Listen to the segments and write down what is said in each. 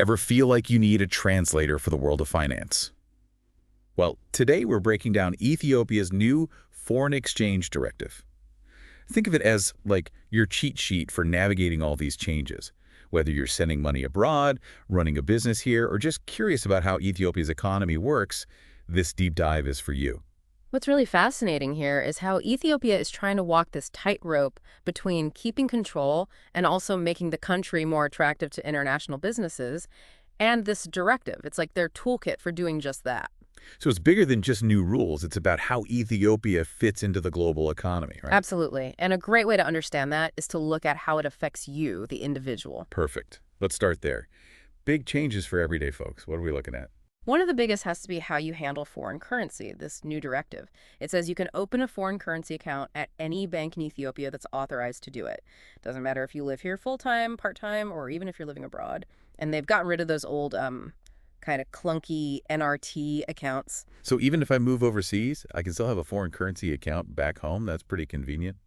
Ever feel like you need a translator for the world of finance? Well, today we're breaking down Ethiopia's new foreign exchange directive. Think of it as like your cheat sheet for navigating all these changes. Whether you're sending money abroad, running a business here, or just curious about how Ethiopia's economy works, this deep dive is for you. What's really fascinating here is how Ethiopia is trying to walk this tightrope between keeping control and also making the country more attractive to international businesses, and this directive. It's like their toolkit for doing just that. So it's bigger than just new rules. It's about how Ethiopia fits into the global economy, right? Absolutely. And a great way to understand that is to look at how it affects you, the individual. Perfect. Let's start there. Big changes for everyday folks. What are we looking at? One of the biggest has to be how you handle foreign currency, this new directive. It says you can open a foreign currency account at any bank in Ethiopia that's authorized to do it. Doesn't matter if you live here full-time, part-time, or even if you're living abroad. And they've gotten rid of those old kind of clunky NRT accounts. So even if I move overseas, I can still have a foreign currency account back home. That's pretty convenient.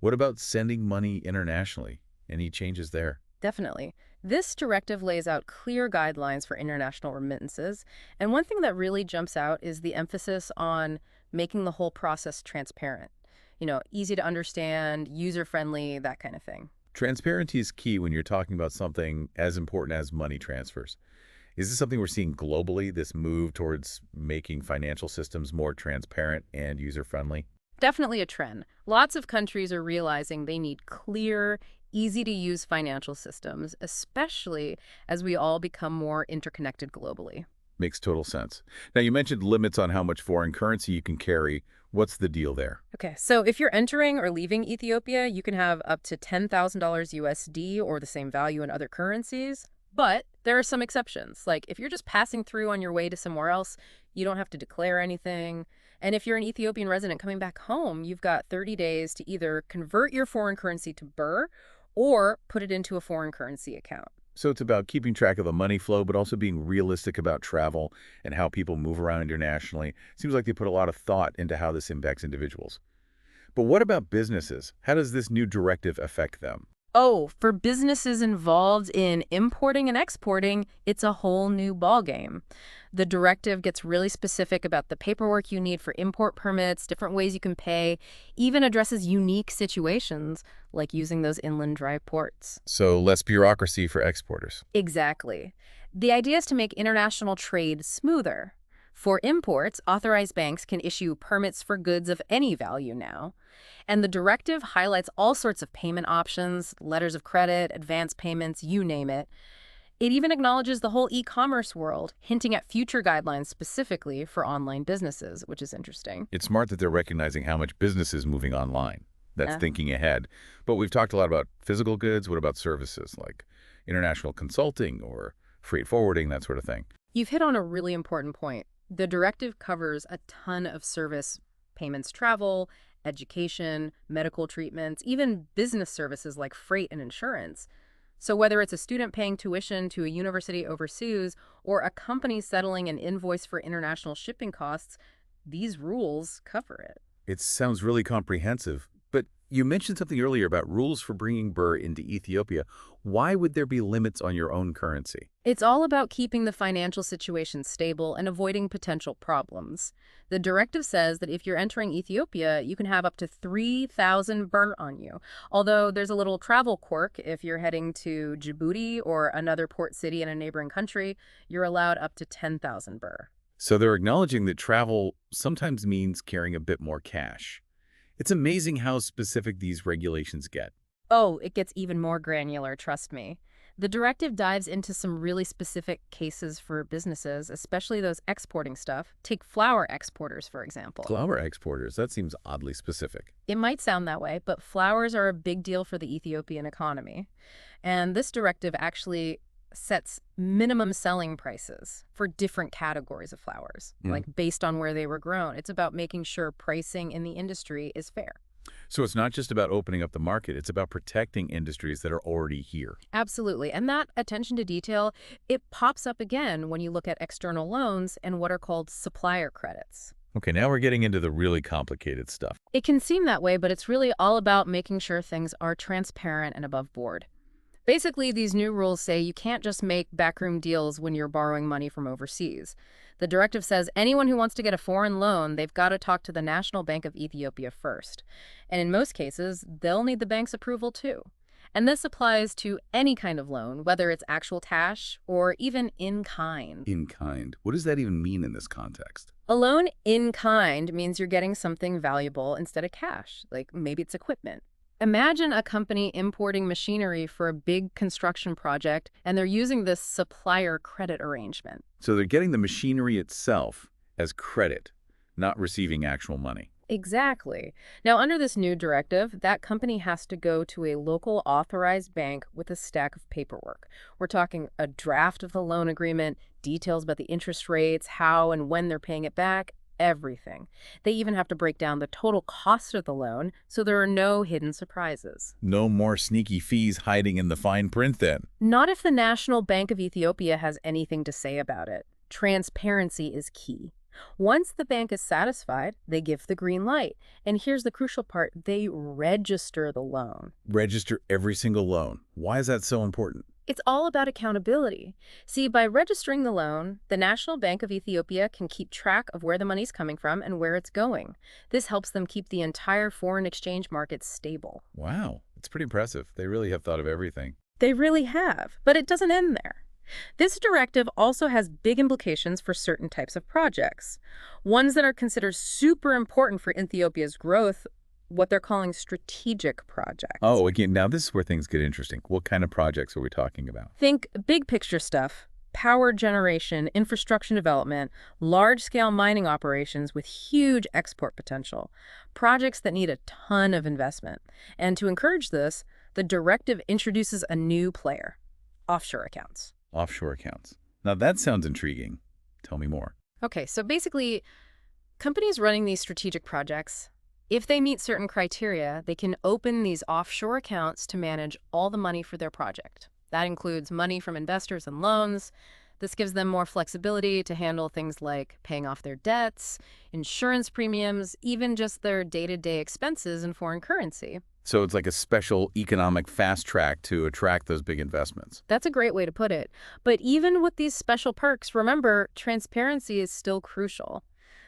What about sending money internationally? Any changes there? Definitely. This directive lays out clear guidelines for international remittances, and one thing that really jumps out is the emphasis on making the whole process transparent. Easy to understand, user-friendly, that kind of thing. Transparency is key when you're talking about something as important as money transfers. Is this something we're seeing globally, this move towards making financial systems more transparent and user-friendly? Definitely a trend. Lots of countries are realizing they need clear, easy-to-use financial systems, especially as we all become more interconnected globally. Makes total sense. Now, you mentioned limits on how much foreign currency you can carry. What's the deal there? Okay, so if you're entering or leaving Ethiopia, you can have up to $10,000 USD or the same value in other currencies. But there are some exceptions. Like if you're just passing through on your way to somewhere else, you don't have to declare anything. And if you're an Ethiopian resident coming back home, you've got 30 days to either convert your foreign currency to birr or put it into a foreign currency account. So it's about keeping track of the money flow, but also being realistic about travel and how people move around internationally. Seems like they put a lot of thought into how this impacts individuals. But what about businesses? How does this new directive affect them? Oh, for businesses involved in importing and exporting, it's a whole new ballgame. The directive gets really specific about the paperwork you need for import permits, different ways you can pay, even addresses unique situations like using those inland dry ports. So less bureaucracy for exporters. Exactly. The idea is to make international trade smoother. For imports, authorized banks can issue permits for goods of any value now. And the directive highlights all sorts of payment options, letters of credit, advance payments, you name it. It even acknowledges the whole e-commerce world, hinting at future guidelines specifically for online businesses, which is interesting. It's smart that they're recognizing how much business is moving online. That's Yeah. thinking ahead. But we've talked a lot about physical goods. What about services like international consulting or freight forwarding, that sort of thing? You've hit on a really important point. The directive covers a ton of service payments, travel, education, medical treatments, even business services like freight and insurance. So whether it's a student paying tuition to a university overseas or a company settling an invoice for international shipping costs, these rules cover it. It sounds really comprehensive. But you mentioned something earlier about rules for bringing birr into Ethiopia. Why would there be limits on your own currency? It's all about keeping the financial situation stable and avoiding potential problems. The directive says that if you're entering Ethiopia, you can have up to 3,000 birr on you. Although there's a little travel quirk. If you're heading to Djibouti or another port city in a neighboring country, you're allowed up to 10,000 birr. So they're acknowledging that travel sometimes means carrying a bit more cash. It's amazing how specific these regulations get. Oh, it gets even more granular, trust me. The directive dives into some really specific cases for businesses, especially those exporting stuff. Take flour exporters, for example. Flour exporters, that seems oddly specific. It might sound that way, but flowers are a big deal for the Ethiopian economy. And this directive actually sets minimum selling prices for different categories of flowers, like based on where they were grown. It's about making sure pricing in the industry is fair. So it's not just about opening up the market, it's about protecting industries that are already here. Absolutely. And that attention to detail, it pops up again when you look at external loans and what are called supplier credits. Okay, now we're getting into the really complicated stuff. It can seem that way, but it's really all about making sure things are transparent and above board. Basically, these new rules say you can't just make backroom deals when you're borrowing money from overseas. The directive says anyone who wants to get a foreign loan, they've got to talk to the National Bank of Ethiopia first. And in most cases, they'll need the bank's approval too. And this applies to any kind of loan, whether it's actual cash or even in kind. In kind. What does that even mean in this context? A loan in kind means you're getting something valuable instead of cash, like maybe it's equipment. Imagine a company importing machinery for a big construction project, and they're using this supplier credit arrangement. So they're getting the machinery itself as credit, not receiving actual money. Exactly. Now, under this new directive, that company has to go to a local authorized bank with a stack of paperwork. We're talking a draft of the loan agreement, details about the interest rates, how and when they're paying it back, everything. They even have to break down the total cost of the loan so there are no hidden surprises. No more sneaky fees hiding in the fine print then. Not if the National Bank of Ethiopia has anything to say about it. Transparency is key. Once the bank is satisfied, they give the green light. And here's the crucial part, they register the loan. Register every single loan. Why is that so important? It's all about accountability. See, by registering the loan, the National Bank of Ethiopia can keep track of where the money's coming from and where it's going. This helps them keep the entire foreign exchange market stable. Wow, it's pretty impressive. They really have thought of everything. They really have, but it doesn't end there. This directive also has big implications for certain types of projects. Ones that are considered super important for Ethiopia's growth, what they're calling strategic projects. Oh, again, now this is where things get interesting. What kind of projects are we talking about? Think big picture stuff, power generation, infrastructure development, large-scale mining operations with huge export potential, projects that need a ton of investment. And to encourage this, the directive introduces a new player, offshore accounts. Offshore accounts. Now that sounds intriguing. Tell me more. Okay, so basically, companies running these strategic projects, if they meet certain criteria, they can open these offshore accounts to manage all the money for their project. That includes money from investors and loans. This gives them more flexibility to handle things like paying off their debts, insurance premiums, even just their day-to-day expenses in foreign currency. So it's like a special economic fast track to attract those big investments. That's a great way to put it. But even with these special perks, remember, transparency is still crucial.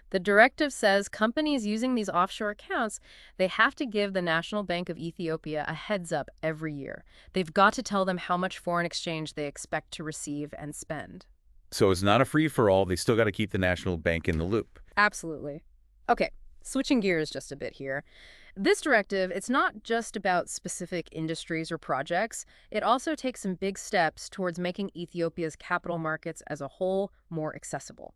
The directive says companies using these offshore accounts, they have to give the National Bank of Ethiopia a heads up every year. They've got to tell them how much foreign exchange they expect to receive and spend. So it's not a free-for-all. They still got to keep the National Bank in the loop. Absolutely. Okay, switching gears just a bit here. This directive, it's not just about specific industries or projects. It also takes some big steps towards making Ethiopia's capital markets as a whole more accessible.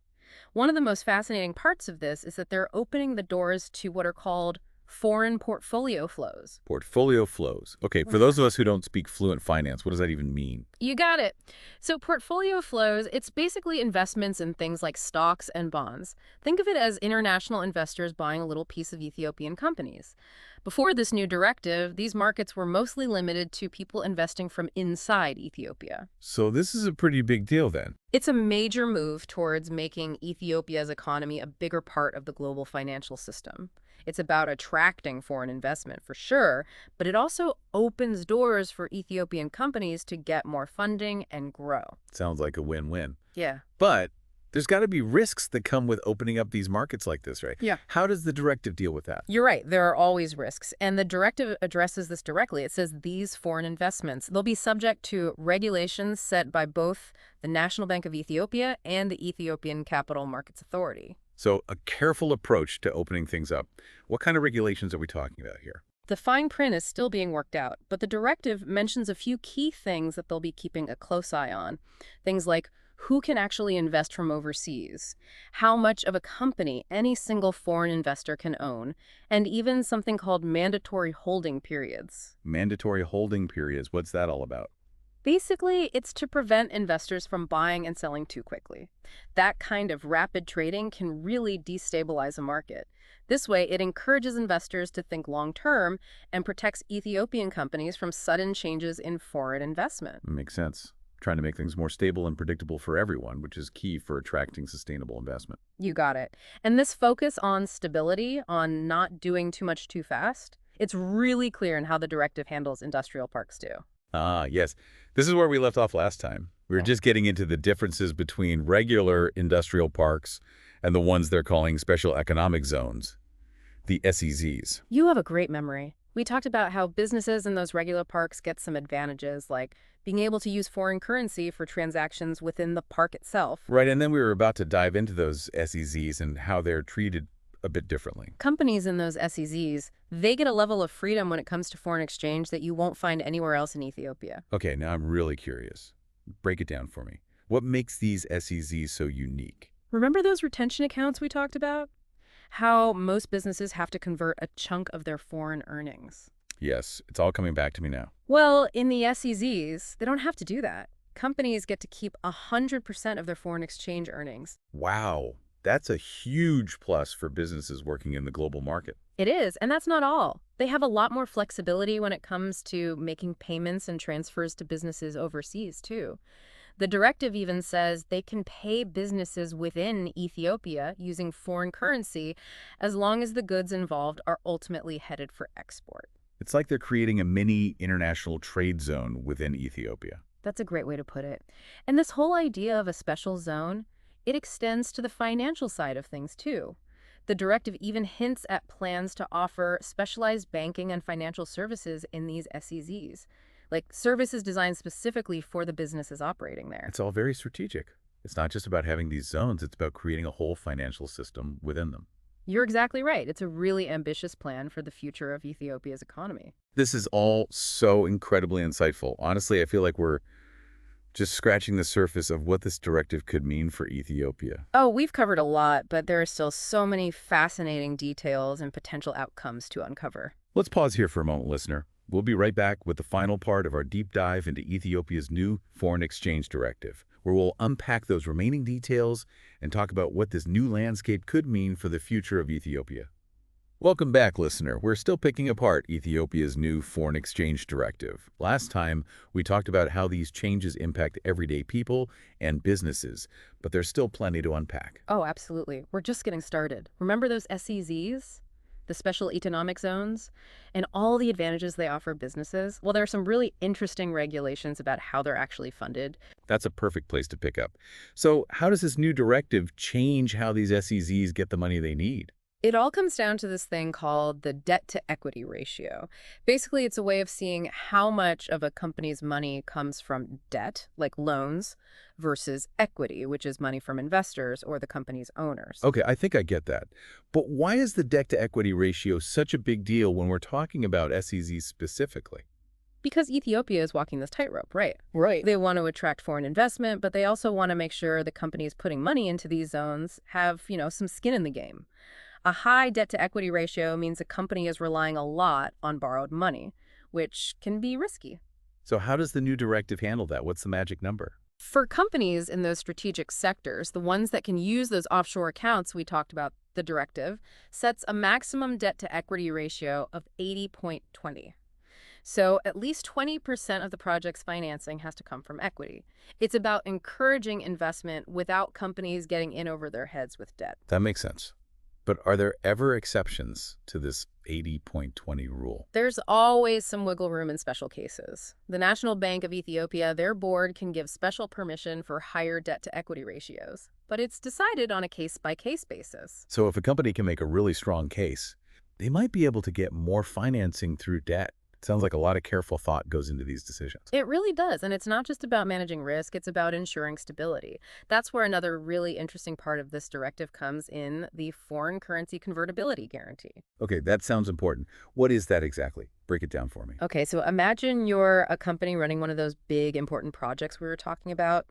One of the most fascinating parts of this is that they're opening the doors to what are called foreign portfolio flows. Portfolio flows. Okay, for those of us who don't speak fluent finance, what does that even mean? You got it. So portfolio flows, it's basically investments in things like stocks and bonds. Think of it as international investors buying a little piece of Ethiopian companies. Before this new directive, these markets were mostly limited to people investing from inside Ethiopia. So this is a pretty big deal then. It's a major move towards making Ethiopia's economy a bigger part of the global financial system. It's about attracting foreign investment for sure, but it also opens doors for Ethiopian companies to get more funding and grow. Sounds like a win-win. Yeah. But there's got to be risks that come with opening up these markets like this, right? Yeah. How does the directive deal with that? You're right. There are always risks. And the directive addresses this directly. It says these foreign investments, they'll be subject to regulations set by both the National Bank of Ethiopia and the Ethiopian Capital Markets Authority. So a careful approach to opening things up. What kind of regulations are we talking about here? The fine print is still being worked out, but the directive mentions a few key things that they'll be keeping a close eye on. Things like who can actually invest from overseas, how much of a company any single foreign investor can own, and even something called mandatory holding periods. Mandatory holding periods. What's that all about? Basically, it's to prevent investors from buying and selling too quickly. That kind of rapid trading can really destabilize a market. This way, it encourages investors to think long-term and protects Ethiopian companies from sudden changes in foreign investment. Makes sense. Trying to make things more stable and predictable for everyone, which is key for attracting sustainable investment. You got it. And this focus on stability, on not doing too much too fast, it's really clear in how the directive handles industrial parks too. Ah, yes. This is where we left off last time. We were Yeah. just getting into the differences between regular industrial parks and the ones they're calling special economic zones, the SEZs. You have a great memory. We talked about how businesses in those regular parks get some advantages, like being able to use foreign currency for transactions within the park itself. Right, and then we were about to dive into those SEZs and how they're treated a bit differently. Companies in those SEZs, they get a level of freedom when it comes to foreign exchange that you won't find anywhere else in Ethiopia. Okay, now I'm really curious. Break it down for me. What makes these SEZs so unique? Remember those retention accounts we talked about? How most businesses have to convert a chunk of their foreign earnings. Yes, it's all coming back to me now. Well, in the SEZs, they don't have to do that. Companies get to keep 100% of their foreign exchange earnings. Wow, that's a huge plus for businesses working in the global market. It is, and that's not all. They have a lot more flexibility when it comes to making payments and transfers to businesses overseas, too. The directive even says they can pay businesses within Ethiopia using foreign currency as long as the goods involved are ultimately headed for export. It's like they're creating a mini international trade zone within Ethiopia. That's a great way to put it. And this whole idea of a special zone, it extends to the financial side of things too. The directive even hints at plans to offer specialized banking and financial services in these SEZs, like services designed specifically for the businesses operating there. It's all very strategic. It's not just about having these zones, it's about creating a whole financial system within them. You're exactly right. It's a really ambitious plan for the future of Ethiopia's economy. This is all so incredibly insightful. Honestly, I feel like we're just scratching the surface of what this directive could mean for Ethiopia. Oh, we've covered a lot, but there are still so many fascinating details and potential outcomes to uncover. Let's pause here for a moment, listener. We'll be right back with the final part of our deep dive into Ethiopia's new foreign exchange directive, where we'll unpack those remaining details and talk about what this new landscape could mean for the future of Ethiopia. Welcome back, listener. We're still picking apart Ethiopia's new foreign exchange directive. Last time, we talked about how these changes impact everyday people and businesses, but there's still plenty to unpack. Oh, absolutely. We're just getting started. Remember those SEZs? The special economic zones, and all the advantages they offer businesses? Well, there are some really interesting regulations about how they're actually funded. That's a perfect place to pick up. So how does this new directive change how these SEZs get the money they need? It all comes down to this thing called the debt-to-equity ratio. Basically, it's a way of seeing how much of a company's money comes from debt, like loans, versus equity, which is money from investors or the company's owners. Okay, I think I get that. But why is the debt-to-equity ratio such a big deal when we're talking about SEZs specifically? Because Ethiopia is walking this tightrope, right? Right. They want to attract foreign investment, but they also want to make sure the companies putting money into these zones have, some skin in the game. A high debt-to-equity ratio means a company is relying a lot on borrowed money, which can be risky. So how does the new directive handle that? What's the magic number? For companies in those strategic sectors, the ones that can use those offshore accounts we talked about, the directive sets a maximum debt-to-equity ratio of 80.20. So at least 20% of the project's financing has to come from equity. It's about encouraging investment without companies getting in over their heads with debt. That makes sense. But are there ever exceptions to this 80.20 rule? There's always some wiggle room in special cases. The National Bank of Ethiopia, their board can give special permission for higher debt-to-equity ratios, but it's decided on a case-by-case basis. So if a company can make a really strong case, they might be able to get more financing through debt. It sounds like a lot of careful thought goes into these decisions. It really does, and it's not just about managing risk, it's about ensuring stability. That's where another really interesting part of this directive comes in, the foreign currency convertibility guarantee. Okay, that sounds important. What is that exactly? Break it down for me. Okay, so imagine you're a company running one of those big important projects we were talking about.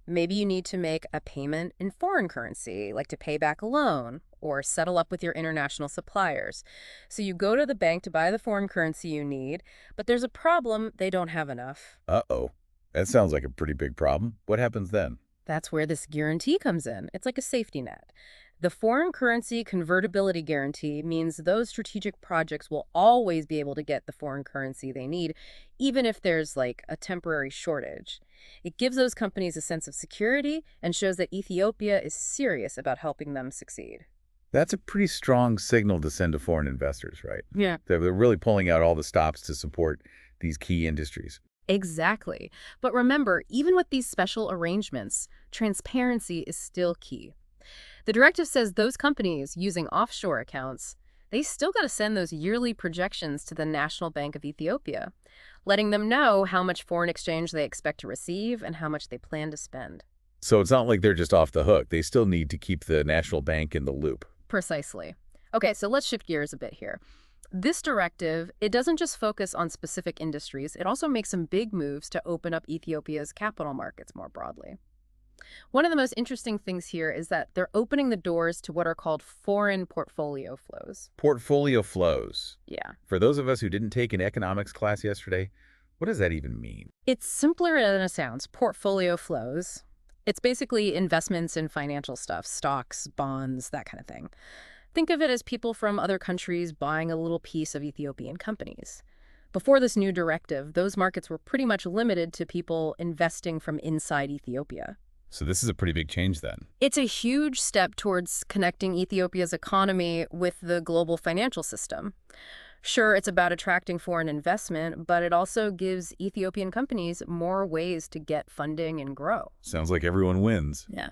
Maybe you need to make a payment in foreign currency, like to pay back a loan or settle up with your international suppliers. So you go to the bank to buy the foreign currency you need, but there's a problem: they don't have enough. Uh-oh. That sounds like a pretty big problem. What happens then? That's where this guarantee comes in. It's like a safety net. The foreign currency convertibility guarantee means those strategic projects will always be able to get the foreign currency they need, even if there's like a temporary shortage. It gives those companies a sense of security and shows that Ethiopia is serious about helping them succeed. That's a pretty strong signal to send to foreign investors, right? Yeah. They're really pulling out all the stops to support these key industries. Exactly. But remember, even with these special arrangements, transparency is still key. The directive says those companies using offshore accounts, they still got to send those yearly projections to the National Bank of Ethiopia, letting them know how much foreign exchange they expect to receive and how much they plan to spend. So it's not like they're just off the hook. They still need to keep the national bank in the loop. Precisely. Okay, so let's shift gears a bit here. This directive, it doesn't just focus on specific industries, it also makes some big moves to open up Ethiopia's capital markets more broadly. One of the most interesting things here is that they're opening the doors to what are called foreign portfolio flows. Portfolio flows. Yeah. For those of us who didn't take an economics class yesterday, what does that even mean? It's simpler than it sounds. Portfolio flows. It's basically investments in financial stuff, stocks, bonds, that kind of thing. Think of it as people from other countries buying a little piece of Ethiopian companies. Before this new directive, those markets were pretty much limited to people investing from inside Ethiopia. So this is a pretty big change then. It's a huge step towards connecting Ethiopia's economy with the global financial system. Sure, it's about attracting foreign investment, but it also gives Ethiopian companies more ways to get funding and grow. Sounds like everyone wins. Yeah.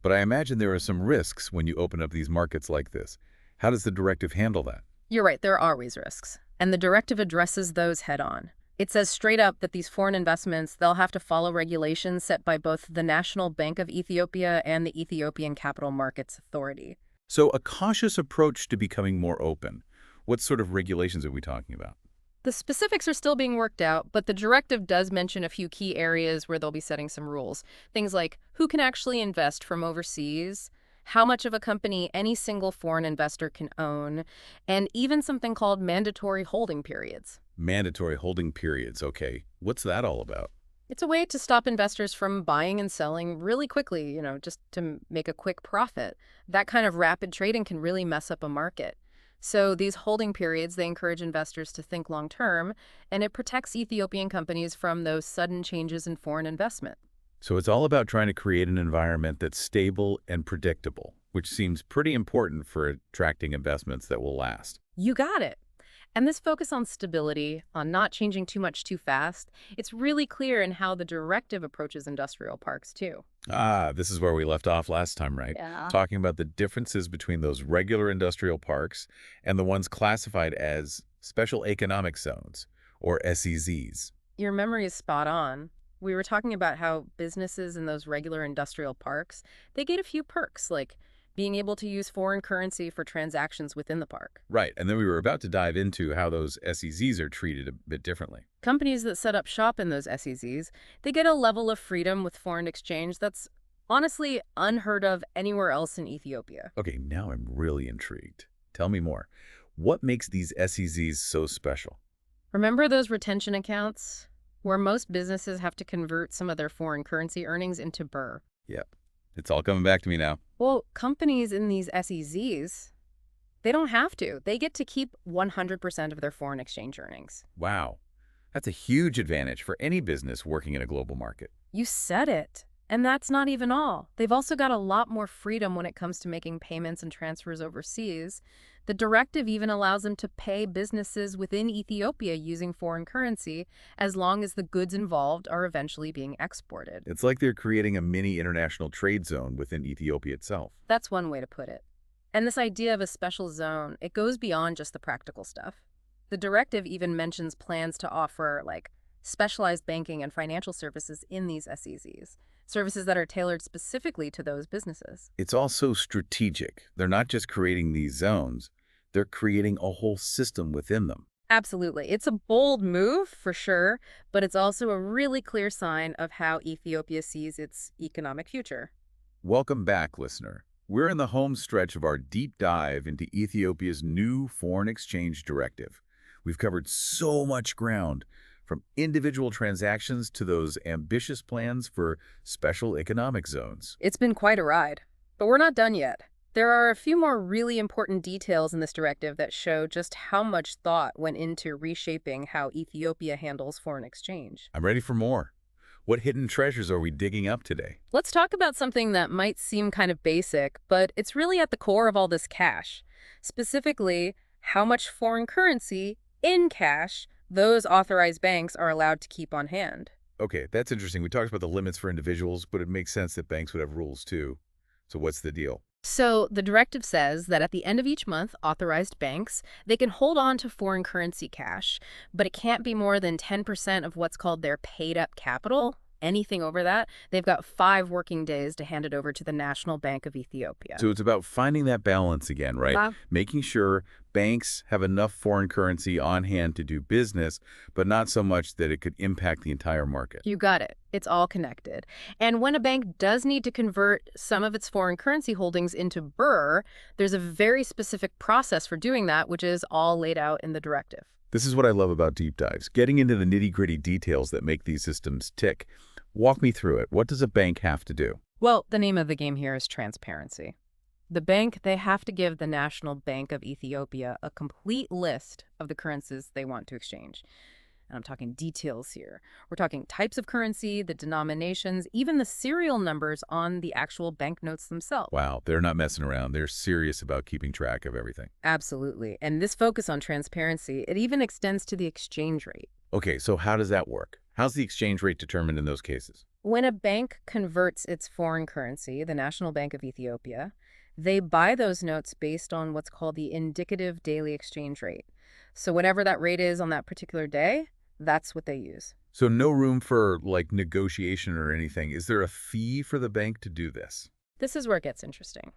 But I imagine there are some risks when you open up these markets like this. How does the directive handle that? You're right, there are always risks. And the directive addresses those head on. It says straight up that these foreign investments, they'll have to follow regulations set by both the National Bank of Ethiopia and the Ethiopian Capital Markets Authority. So a cautious approach to becoming more open. What sort of regulations are we talking about? The specifics are still being worked out, but the directive does mention a few key areas where they'll be setting some rules. Things like who can actually invest from overseas, how much of a company any single foreign investor can own, and even something called mandatory holding periods. Mandatory holding periods, okay. What's that all about? It's a way to stop investors from buying and selling really quickly, just to make a quick profit. That kind of rapid trading can really mess up a market. So these holding periods, they encourage investors to think long term, and it protects Ethiopian companies from those sudden changes in foreign investment. So it's all about trying to create an environment that's stable and predictable, which seems pretty important for attracting investments that will last. You got it. And this focus on stability, on not changing too much too fast, it's really clear in how the directive approaches industrial parks, too. This is where we left off last time, right? Yeah. Talking about the differences between those regular industrial parks and the ones classified as special economic zones, or SEZs. Your memory is spot on. We were talking about how businesses in those regular industrial parks, they get a few perks, like being able to use foreign currency for transactions within the park. Right, and then we were about to dive into how those SEZs are treated a bit differently. Companies that set up shop in those SEZs, they get a level of freedom with foreign exchange that's honestly unheard of anywhere else in Ethiopia. Okay, now I'm really intrigued. Tell me more. What makes these SEZs so special? Remember those retention accounts where most businesses have to convert some of their foreign currency earnings into birr? Yep, it's all coming back to me now. Well, companies in these SEZs, they don't have to. They get to keep 100% of their foreign exchange earnings. Wow, that's a huge advantage for any business working in a global market. You said it. And that's not even all. They've also got a lot more freedom when it comes to making payments and transfers overseas. The directive even allows them to pay businesses within Ethiopia using foreign currency as long as the goods involved are eventually being exported. It's like they're creating a mini international trade zone within Ethiopia itself. That's one way to put it. And this idea of a special zone, it goes beyond just the practical stuff. The directive even mentions plans to offer, like, specialized banking and financial services in these SEZs. Services that are tailored specifically to those businesses. It's also strategic. They're not just creating these zones, they're creating a whole system within them. Absolutely. It's a bold move, for sure, but it's also a really clear sign of how Ethiopia sees its economic future. Welcome back, listener. We're in the home stretch of our deep dive into Ethiopia's new foreign exchange directive. We've covered so much ground, from individual transactions to those ambitious plans for special economic zones. It's been quite a ride, but we're not done yet. There are a few more really important details in this directive that show just how much thought went into reshaping how Ethiopia handles foreign exchange. I'm ready for more. What hidden treasures are we digging up today? Let's talk about something that might seem kind of basic, but it's really at the core of all this cash. Specifically, how much foreign currency in cash Those authorized banks are allowed to keep on hand. Okay, that's interesting. We talked about the limits for individuals, but it makes sense that banks would have rules too. So what's the deal? So the directive says that at the end of each month, authorized banks, they can hold on to foreign currency cash, but it can't be more than 10% of what's called their paid-up capital. Anything over that, they've got 5 working days to hand it over to the National Bank of Ethiopia. So it's about finding that balance again, right? Making sure banks have enough foreign currency on hand to do business, but not so much that it could impact the entire market. You got it. It's all connected. And when a bank does need to convert some of its foreign currency holdings into birr, there's a very specific process for doing that, which is all laid out in the directive. This is what I love about deep dives, getting into the nitty-gritty details that make these systems tick. Walk me through it. What does a bank have to do? Well, the name of the game here is transparency. The bank, they have to give the National Bank of Ethiopia a complete list of the currencies they want to exchange. And I'm talking details here. We're talking types of currency, the denominations, even the serial numbers on the actual banknotes themselves. Wow, they're not messing around. They're serious about keeping track of everything. Absolutely. And this focus on transparency, it even extends to the exchange rate. Okay, so how does that work? How's the exchange rate determined in those cases? When a bank converts its foreign currency, the National Bank of Ethiopia, they buy those notes based on what's called the indicative daily exchange rate. So whatever that rate is on that particular day, that's what they use. So no room for, like, negotiation or anything. Is there a fee for the bank to do this? This is where it gets interesting.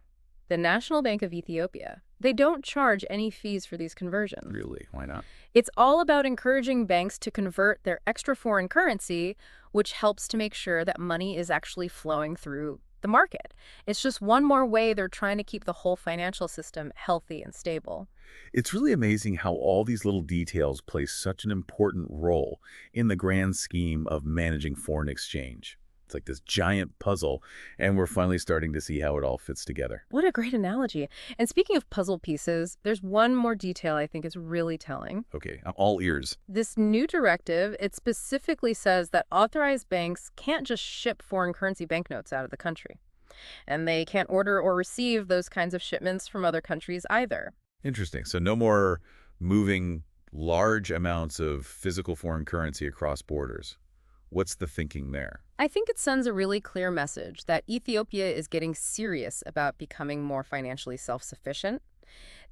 The National Bank of Ethiopia, they don't charge any fees for these conversions. Really? Why not? It's all about encouraging banks to convert their extra foreign currency, which helps to make sure that money is actually flowing through the market. It's just one more way they're trying to keep the whole financial system healthy and stable. It's really amazing how all these little details play such an important role in the grand scheme of managing foreign exchange. It's like this giant puzzle, and we're finally starting to see how it all fits together. What a great analogy. And speaking of puzzle pieces, there's one more detail I think is really telling. Okay, I'm all ears. This new directive, it specifically says that authorized banks can't just ship foreign currency banknotes out of the country. And they can't order or receive those kinds of shipments from other countries either. Interesting. So no more moving large amounts of physical foreign currency across borders. What's the thinking there? I think it sends a really clear message that Ethiopia is getting serious about becoming more financially self-sufficient.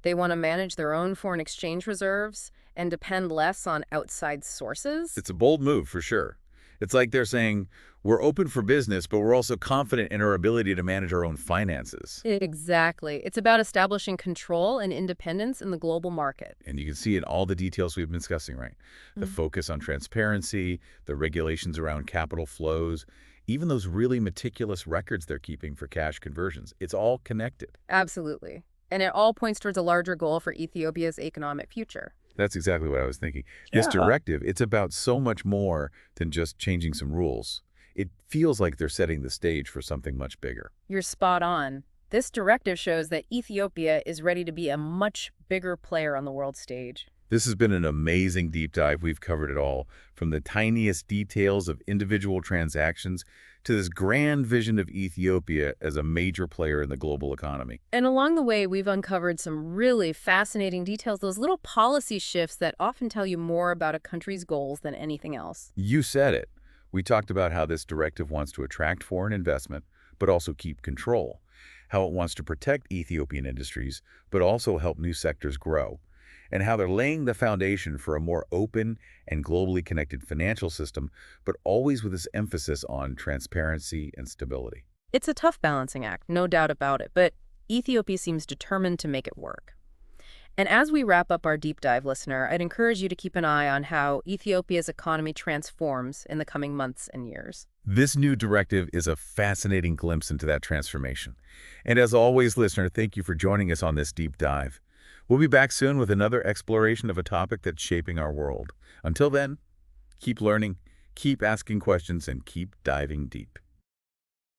They want to manage their own foreign exchange reserves and depend less on outside sources. It's a bold move, for sure. It's like they're saying, we're open for business, but we're also confident in our ability to manage our own finances. Exactly. It's about establishing control and independence in the global market. And you can see in all the details we've been discussing, right? The focus on transparency, the regulations around capital flows, even those really meticulous records they're keeping for cash conversions. It's all connected. Absolutely. And it all points towards a larger goal for Ethiopia's economic future. That's exactly what I was thinking. This directive, it's about so much more than just changing some rules. It feels like they're setting the stage for something much bigger. You're spot on. This directive shows that Ethiopia is ready to be a much bigger player on the world stage. This has been an amazing deep dive. We've covered it all, from the tiniest details of individual transactions to this grand vision of Ethiopia as a major player in the global economy. And along the way, we've uncovered some really fascinating details, those little policy shifts that often tell you more about a country's goals than anything else. You said it. We talked about how this directive wants to attract foreign investment, but also keep control, how it wants to protect Ethiopian industries, but also help new sectors grow, and how they're laying the foundation for a more open and globally connected financial system, but always with this emphasis on transparency and stability. It's a tough balancing act, no doubt about it, but Ethiopia seems determined to make it work. And as we wrap up our deep dive, listener, I'd encourage you to keep an eye on how Ethiopia's economy transforms in the coming months and years. This new directive is a fascinating glimpse into that transformation. And as always, listener, thank you for joining us on this deep dive. We'll be back soon with another exploration of a topic that's shaping our world. Until then, keep learning, keep asking questions, and keep diving deep.